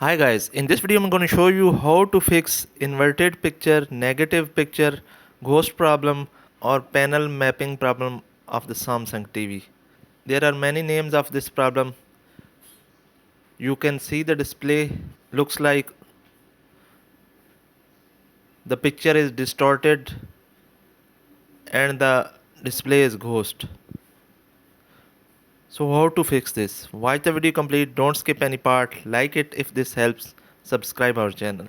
Hi guys, in this video I'm going to show you how to fix inverted picture, negative picture, ghost problem or panel mapping problem of the Samsung TV. There are many names of this problem. You can see the display looks like the picture is distorted and the display is ghost. So how to fix this? Watch the video complete, don't skip any part, like it if this helps, subscribe our channel.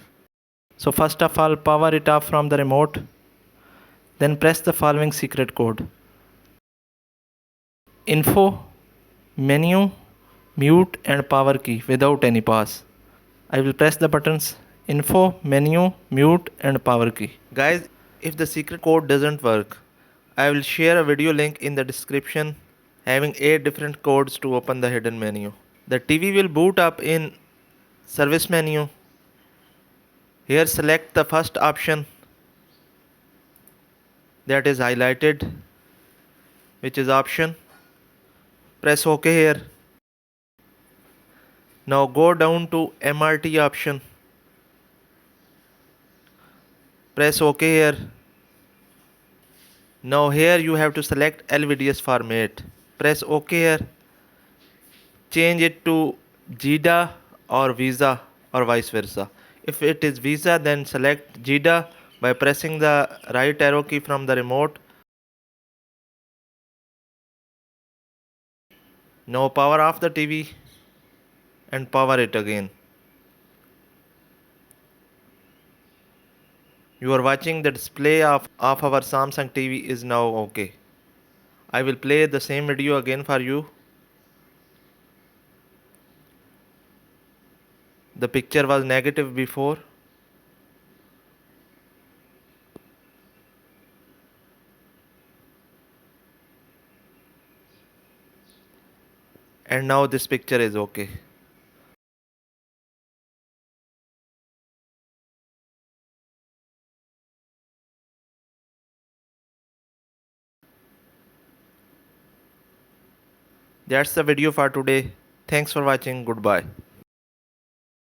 So first of all, power it off from the remote. Then press the following secret code: info, menu, mute and power key without any pass. I will press the buttons info, menu, mute and power key. Guys, if the secret code doesn't work, I will share a video link in the description having 8 different codes to open the hidden menu. The TV will boot up in service menu. Here select the first option that is highlighted, which is option. Press OK here. Now go down to MRT option. Press OK here. Now here you have to select LVDS format. Press OK here. Change it to JIDA or Visa or vice versa. If it is Visa, then select JIDA by pressing the right arrow key from the remote. Now power off the TV and power it again. You are watching the display of our Samsung TV is now okay. I will play the same video again for you. The picture was negative before. And now this picture is okay. That's the video for today. Thanks for watching. Goodbye.